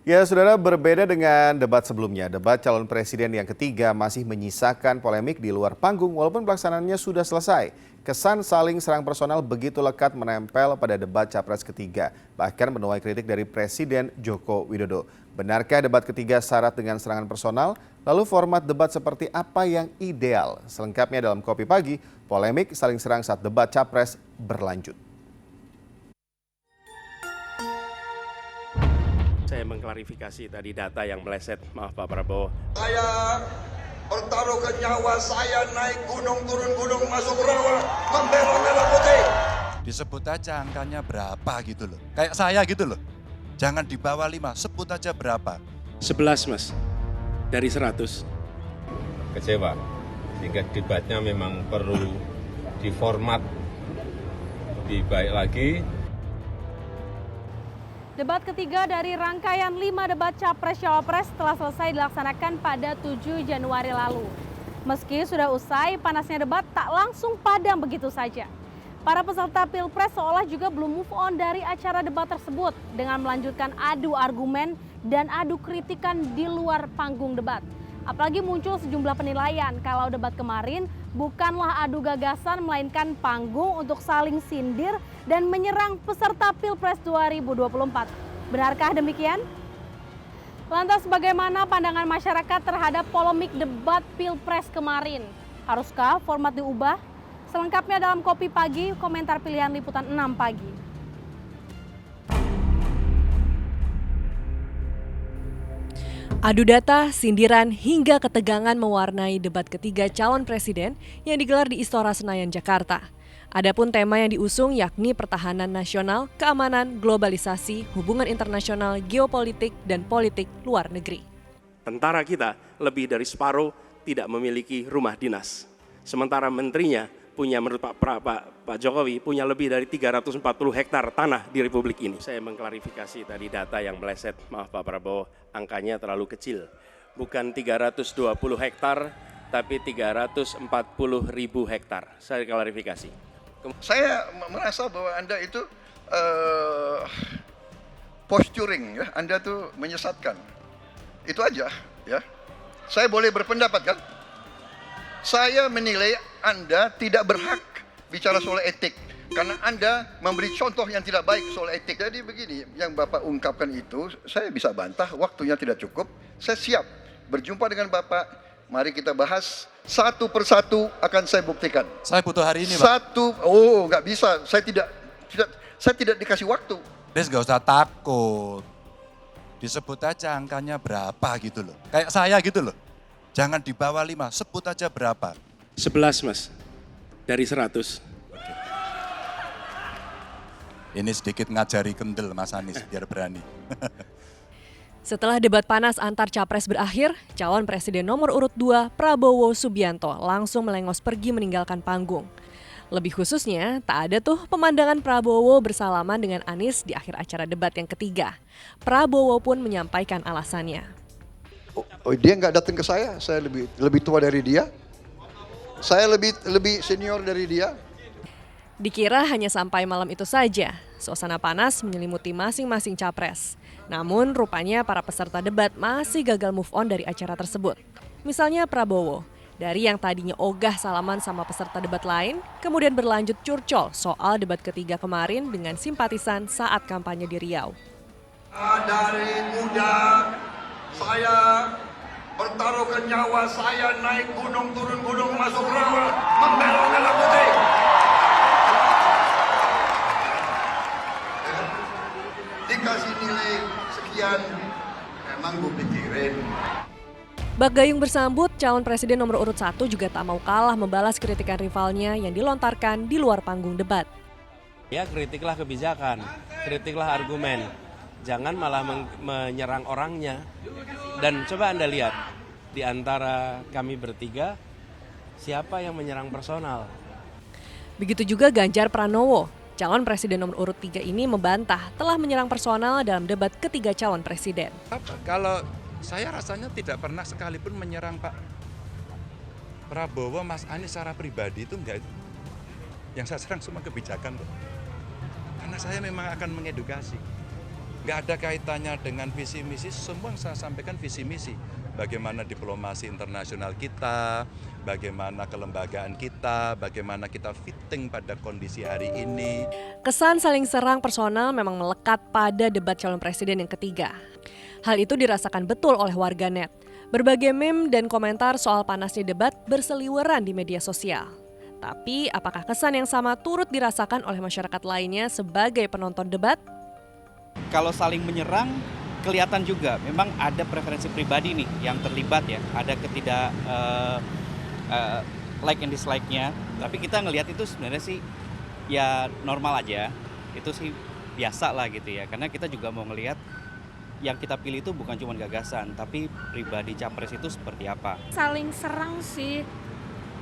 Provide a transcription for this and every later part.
Ya, saudara, berbeda dengan debat sebelumnya, debat calon presiden yang ketiga masih menyisakan polemik di luar panggung walaupun pelaksanaannya sudah selesai. Kesan saling serang personal begitu lekat menempel pada debat capres ketiga, bahkan menuai kritik dari Presiden Joko Widodo. Benarkah debat ketiga syarat dengan serangan personal? Lalu format debat seperti apa yang ideal? Selengkapnya dalam Kopi Pagi, polemik saling serang saat debat capres berlanjut. Saya mengklarifikasi tadi data yang meleset, maaf Pak Prabowo. Saya pertaruhkan nyawa saya naik gunung, turun gunung, masuk rawa, membela merah putih. Disebut aja angkanya berapa gitu loh. Kayak saya gitu loh. Jangan di bawah 5, sebut aja berapa. 11 Mas, dari 100. Kecewa, sehingga debatnya memang perlu diformat lebih baik lagi. Debat ketiga dari rangkaian 5 debat Capres-Cawapres telah selesai dilaksanakan pada 7 Januari lalu. Meski sudah usai, panasnya debat tak langsung padam begitu saja. Para peserta Pilpres seolah juga belum move on dari acara debat tersebut dengan melanjutkan adu argumen dan adu kritikan di luar panggung debat. Apalagi muncul sejumlah penilaian kalau debat kemarin bukanlah adu gagasan melainkan panggung untuk saling sindir dan menyerang peserta Pilpres 2024. Benarkah demikian? Lantas bagaimana pandangan masyarakat terhadap polemik debat Pilpres kemarin? Haruskah format diubah? Selengkapnya dalam Kopi Pagi, komentar pilihan liputan 6 pagi. Adu data, sindiran, hingga ketegangan mewarnai debat ketiga calon presiden yang digelar di Istora Senayan, Jakarta. Adapun tema yang diusung yakni pertahanan nasional, keamanan, globalisasi, hubungan internasional, geopolitik, dan politik luar negeri. Tentara kita lebih dari separuh tidak memiliki rumah dinas. Sementara menterinya punya, menurut Pak Jokowi, punya lebih dari 340 hektar tanah di Republik ini. Saya mengklarifikasi tadi data yang meleset, maaf Pak Prabowo, angkanya terlalu kecil. Bukan 320 hektar, tapi 340.000 hektar. Saya klarifikasi. Saya merasa bahwa Anda itu posturing, ya. Anda tuh menyesatkan. Itu aja, ya. Saya boleh berpendapat kan? Saya menilai Anda tidak berhak bicara soal etik karena Anda memberi contoh yang tidak baik soal etik. Jadi begini, yang Bapak ungkapkan itu saya bisa bantah, waktunya tidak cukup. Saya siap berjumpa dengan Bapak. Mari kita bahas satu persatu, akan saya buktikan. Saya butuh hari ini, Pak. Nggak bisa. Saya tidak dikasih waktu. Des, nggak usah takut. Disebut aja angkanya berapa gitu loh. Kayak saya gitu loh. Jangan di bawah 5, sebut aja berapa. 11 Mas, dari 100. Ini sedikit ngajari kendel Mas Anies biar berani. Setelah debat panas antar capres berakhir, calon presiden nomor urut 2 Prabowo Subianto langsung melengos pergi meninggalkan panggung. Lebih khususnya, tak ada tuh pemandangan Prabowo bersalaman dengan Anies di akhir acara debat yang ketiga. Prabowo pun menyampaikan alasannya. Dia nggak datang ke saya lebih tua dari dia. Saya lebih senior dari dia. Dikira hanya sampai malam itu saja, suasana panas menyelimuti masing-masing capres. Namun rupanya para peserta debat masih gagal move on dari acara tersebut. Misalnya Prabowo, dari yang tadinya ogah salaman sama peserta debat lain, kemudian berlanjut curcol soal debat ketiga kemarin dengan simpatisan saat kampanye di Riau. Dari muda, saya pertaruhkan nyawa saya naik gunung, turun gunung, masuk rawa, membela merah putih. Dikasih nilai sekian, emang gue pikirin. Bak Gayung bersambut, calon presiden nomor urut 1 juga tak mau kalah membalas kritikan rivalnya yang dilontarkan di luar panggung debat. Ya, kritiklah kebijakan, kritiklah argumen. Jangan malah menyerang orangnya. Dan coba Anda lihat, di antara kami bertiga, siapa yang menyerang personal? Begitu juga Ganjar Pranowo, calon presiden nomor urut 3 ini membantah telah menyerang personal dalam debat ketiga calon presiden. Kalau saya rasanya tidak pernah sekalipun menyerang Pak Prabowo, Mas Anies secara pribadi itu enggak. Yang saya serang semua kebijakan. Karena saya memang akan mengedukasi. Nggak ada kaitannya dengan visi misi, semua yang saya sampaikan visi misi. Bagaimana diplomasi internasional kita, bagaimana kelembagaan kita, bagaimana kita fitting pada kondisi hari ini. Kesan saling serang personal memang melekat pada debat calon presiden yang ketiga. Hal itu dirasakan betul oleh warganet. Berbagai meme dan komentar soal panasnya debat berseliweran di media sosial. Tapi apakah kesan yang sama turut dirasakan oleh masyarakat lainnya sebagai penonton debat? Kalau saling menyerang, kelihatan juga memang ada preferensi pribadi nih yang terlibat ya. Ada ketidak like and dislike-nya. Tapi kita ngelihat itu sebenarnya sih ya normal aja. Itu sih biasa lah gitu ya. Karena kita juga mau ngelihat yang kita pilih itu bukan cuma gagasan, tapi pribadi capres itu seperti apa. Saling serang sih.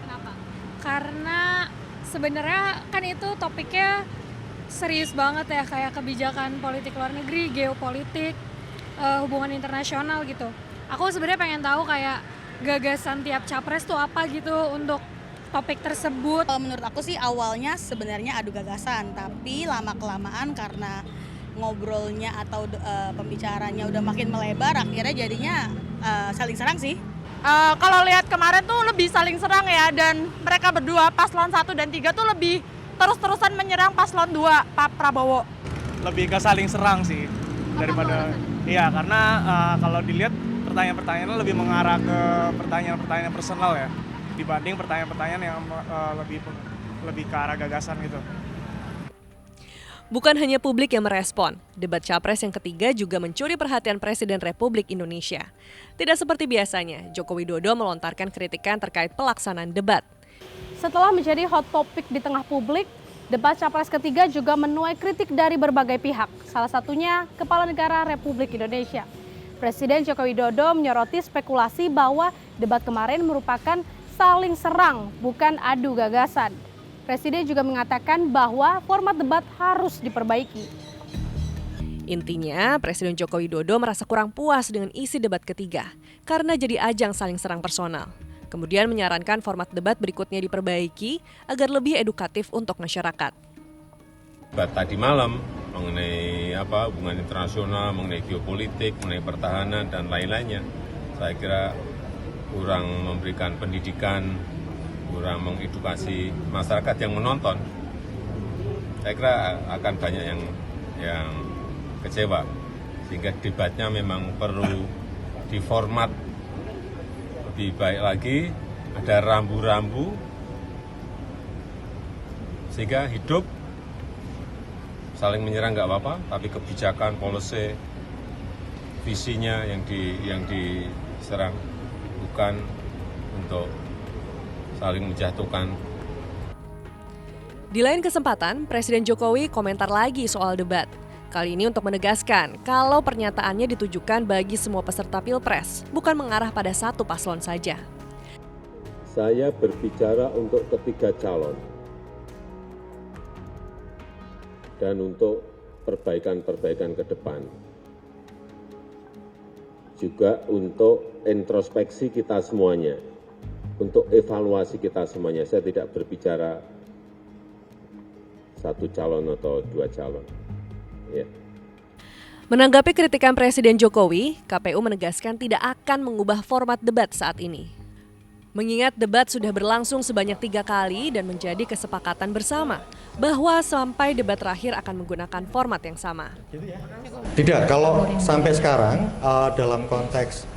Kenapa? Karena sebenarnya kan itu topiknya serius banget ya, kayak kebijakan politik luar negeri, geopolitik, hubungan internasional gitu. Aku sebenarnya pengen tahu kayak gagasan tiap capres tuh apa gitu untuk topik tersebut. Menurut aku sih awalnya sebenarnya adu gagasan, tapi lama-kelamaan karena ngobrolnya atau pembicaranya udah makin melebar, akhirnya jadinya saling serang sih. Kalau lihat kemarin tuh lebih saling serang ya, dan mereka berdua paslon 1 dan 3 tuh lebih terus-terusan menyerang paslon 2 Pak Prabowo. Lebih ke saling serang sih daripada iya, karena kalau dilihat pertanyaan-pertanyaannya lebih mengarah ke pertanyaan-pertanyaan personal ya, dibanding pertanyaan-pertanyaan yang lebih ke arah gagasan gitu. Bukan hanya publik yang merespon, debat capres yang ketiga juga mencuri perhatian Presiden Republik Indonesia. Tidak seperti biasanya, Joko Widodo melontarkan kritikan terkait pelaksanaan debat. Setelah menjadi hot topic di tengah publik, debat capres ketiga juga menuai kritik dari berbagai pihak, salah satunya Kepala Negara Republik Indonesia. Presiden Joko Widodo menyoroti spekulasi bahwa debat kemarin merupakan saling serang, bukan adu gagasan. Presiden juga mengatakan bahwa format debat harus diperbaiki. Intinya, Presiden Joko Widodo merasa kurang puas dengan isi debat ketiga karena jadi ajang saling serang personal. Kemudian menyarankan format debat berikutnya diperbaiki agar lebih edukatif untuk masyarakat. Debat tadi malam mengenai hubungan internasional, mengenai geopolitik, mengenai pertahanan dan lain-lainnya, saya kira kurang memberikan pendidikan, kurang mengedukasi masyarakat yang menonton. Saya kira akan banyak yang kecewa, sehingga debatnya memang perlu diformat lebih baik lagi, ada rambu-rambu sehingga hidup. Saling menyerang nggak apa-apa, tapi kebijakan, policy, visinya yang diserang, bukan untuk saling menjatuhkan. Di lain kesempatan, Presiden Jokowi komentar lagi soal debat. Kali ini untuk menegaskan kalau pernyataannya ditujukan bagi semua peserta Pilpres, bukan mengarah pada satu paslon saja. Saya berbicara untuk ketiga calon dan untuk perbaikan-perbaikan ke depan. Juga untuk introspeksi kita semuanya, untuk evaluasi kita semuanya. Saya tidak berbicara satu calon atau dua calon. Ya. Menanggapi kritikan Presiden Jokowi, KPU menegaskan tidak akan mengubah format debat saat ini. Mengingat debat sudah berlangsung sebanyak 3 kali dan menjadi kesepakatan bersama bahwa sampai debat terakhir akan menggunakan format yang sama. Tidak, kalau sampai sekarang dalam konteks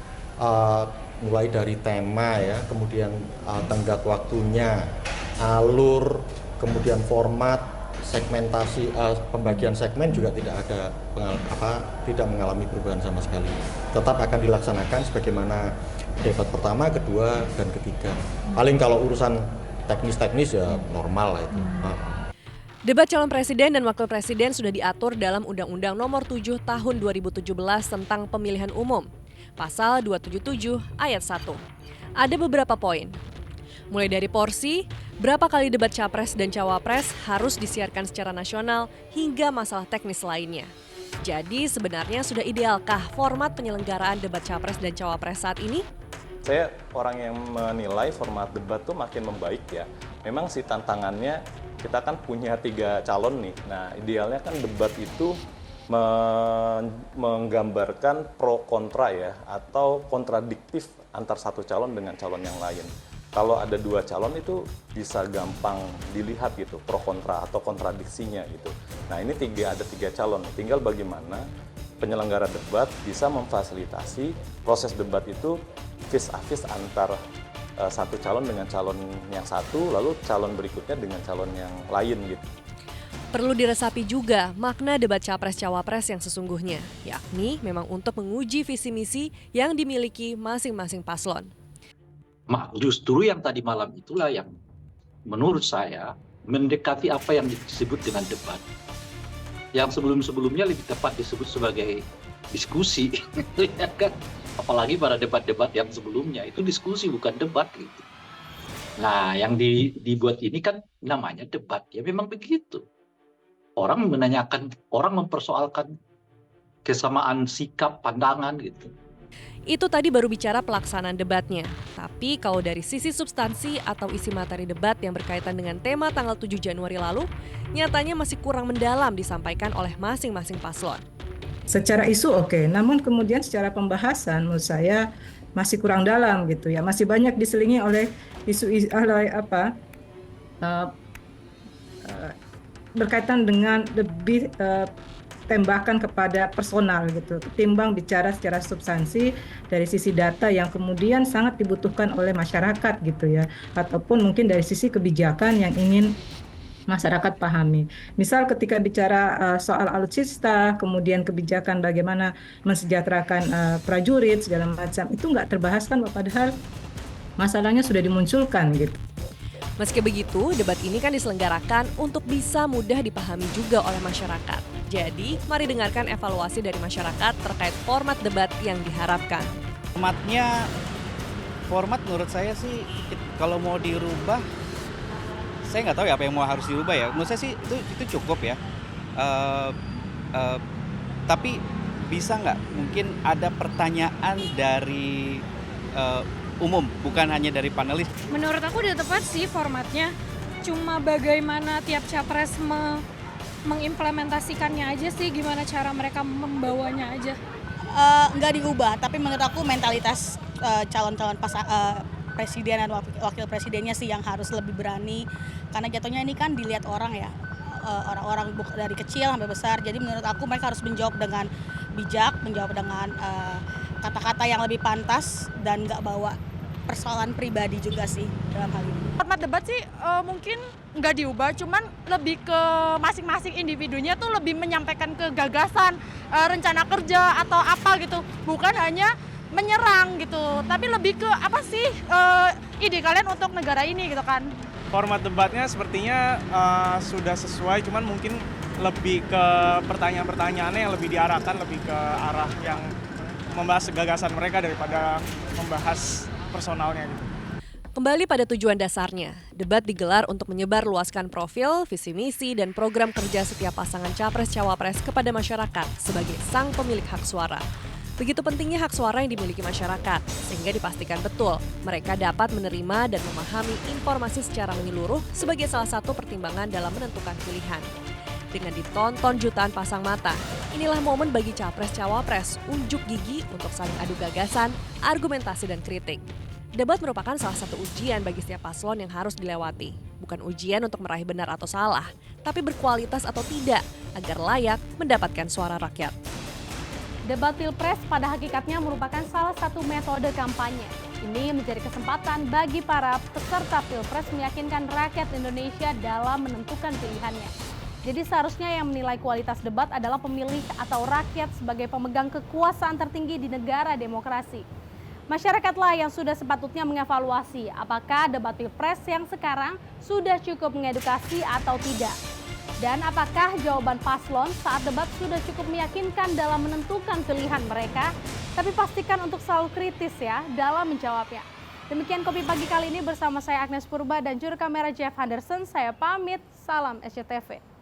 mulai dari tema ya, kemudian tenggat waktunya, alur, kemudian format, segmentasi, pembagian segmen juga tidak mengalami perubahan sama sekali. Tetap akan dilaksanakan sebagaimana debat pertama, kedua, dan ketiga. Paling kalau urusan teknis-teknis ya normal lah itu. Debat calon presiden dan wakil presiden sudah diatur dalam Undang-Undang Nomor 7 Tahun 2017 tentang Pemilihan Umum, Pasal 277 Ayat 1. Ada beberapa poin. Mulai dari porsi, berapa kali debat capres dan cawapres harus disiarkan secara nasional, hingga masalah teknis lainnya. Jadi sebenarnya sudah idealkah format penyelenggaraan debat capres dan cawapres saat ini? Saya orang yang menilai format debat tuh makin membaik ya. Memang sih tantangannya kita kan punya 3 calon nih. Nah idealnya kan debat itu menggambarkan pro kontra ya, atau kontradiktif antar satu calon dengan calon yang lain. Kalau ada dua calon itu bisa gampang dilihat gitu, pro kontra atau kontradiksinya gitu. Nah ini ada tiga calon, tinggal bagaimana penyelenggara debat bisa memfasilitasi proses debat itu vis a vis antar satu calon dengan calon yang satu, lalu calon berikutnya dengan calon yang lain gitu. Perlu diresapi juga makna debat Capres-Cawapres yang sesungguhnya, yakni memang untuk menguji visi misi yang dimiliki masing-masing paslon. Justru yang tadi malam itulah yang menurut saya mendekati apa yang disebut dengan debat. Yang sebelum-sebelumnya lebih tepat disebut sebagai diskusi, ya kan? Apalagi pada debat-debat yang sebelumnya itu diskusi bukan debat gitu. Nah, yang dibuat ini kan namanya debat, ya memang begitu. Orang menanyakan, orang mempersoalkan kesamaan sikap, pandangan gitu. Itu tadi baru bicara pelaksanaan debatnya. Tapi kalau dari sisi substansi atau isi materi debat yang berkaitan dengan tema tanggal 7 Januari lalu, nyatanya masih kurang mendalam disampaikan oleh masing-masing paslon. Secara isu oke, namun kemudian secara pembahasan menurut saya masih kurang dalam gitu ya. Masih banyak diselingi oleh isu berkaitan dengan lebih tembakan kepada personal gitu, ketimbang bicara secara substansi dari sisi data yang kemudian sangat dibutuhkan oleh masyarakat gitu ya, ataupun mungkin dari sisi kebijakan yang ingin masyarakat pahami. Misal ketika bicara soal alutsista, kemudian kebijakan bagaimana mensejahterakan prajurit segala macam, itu nggak terbahas kan, padahal masalahnya sudah dimunculkan gitu. Meski begitu, debat ini kan diselenggarakan untuk bisa mudah dipahami juga oleh masyarakat. Jadi, mari dengarkan evaluasi dari masyarakat terkait format debat yang diharapkan. Format menurut saya sih kalau mau dirubah, saya nggak tahu ya apa yang mau harus dirubah ya. Menurut saya sih itu cukup ya. Tapi bisa nggak mungkin ada pertanyaan dari umum, bukan hanya dari panelis. Menurut aku udah tepat sih formatnya. Cuma bagaimana tiap capres mengimplementasikannya aja sih, gimana cara mereka membawanya aja. Nggak diubah, tapi menurut aku mentalitas calon-calon presiden dan wakil presidennya sih yang harus lebih berani. Karena jatuhnya ini kan dilihat orang ya, orang-orang dari kecil sampai besar. Jadi menurut aku mereka harus menjawab dengan bijak, menjawab dengan kata-kata yang lebih pantas dan nggak bawa persoalan pribadi juga sih dalam hal ini. Format debat sih mungkin nggak diubah, cuman lebih ke masing-masing individunya tuh lebih menyampaikan ke gagasan, rencana kerja atau apa gitu, bukan hanya menyerang gitu, tapi lebih ke apa sih ide kalian untuk negara ini gitu kan. Format debatnya sepertinya sudah sesuai, cuman mungkin lebih ke pertanyaan-pertanyaannya yang lebih diarahkan lebih ke arah yang membahas gagasan mereka daripada membahas personalnya gitu. Kembali pada tujuan dasarnya, debat digelar untuk menyebar luaskan profil, visi misi, dan program kerja setiap pasangan capres-cawapres kepada masyarakat sebagai sang pemilik hak suara. Begitu pentingnya hak suara yang dimiliki masyarakat, sehingga dipastikan betul mereka dapat menerima dan memahami informasi secara menyeluruh sebagai salah satu pertimbangan dalam menentukan pilihan. Dengan ditonton jutaan pasang mata, inilah momen bagi capres-cawapres unjuk gigi untuk saling adu gagasan, argumentasi, dan kritik. Debat merupakan salah satu ujian bagi setiap paslon yang harus dilewati. Bukan ujian untuk meraih benar atau salah, tapi berkualitas atau tidak, agar layak mendapatkan suara rakyat. Debat Pilpres pada hakikatnya merupakan salah satu metode kampanye. Ini menjadi kesempatan bagi para peserta Pilpres meyakinkan rakyat Indonesia dalam menentukan pilihannya. Jadi seharusnya yang menilai kualitas debat adalah pemilih atau rakyat sebagai pemegang kekuasaan tertinggi di negara demokrasi. Masyarakatlah yang sudah sepatutnya mengevaluasi apakah debat Pilpres yang sekarang sudah cukup mengedukasi atau tidak. Dan apakah jawaban paslon saat debat sudah cukup meyakinkan dalam menentukan pilihan mereka. Tapi pastikan untuk selalu kritis ya dalam menjawabnya. Demikian Kopi Pagi kali ini bersama saya Agnes Purba dan juru kamera Jeff Henderson. Saya pamit, salam SCTV.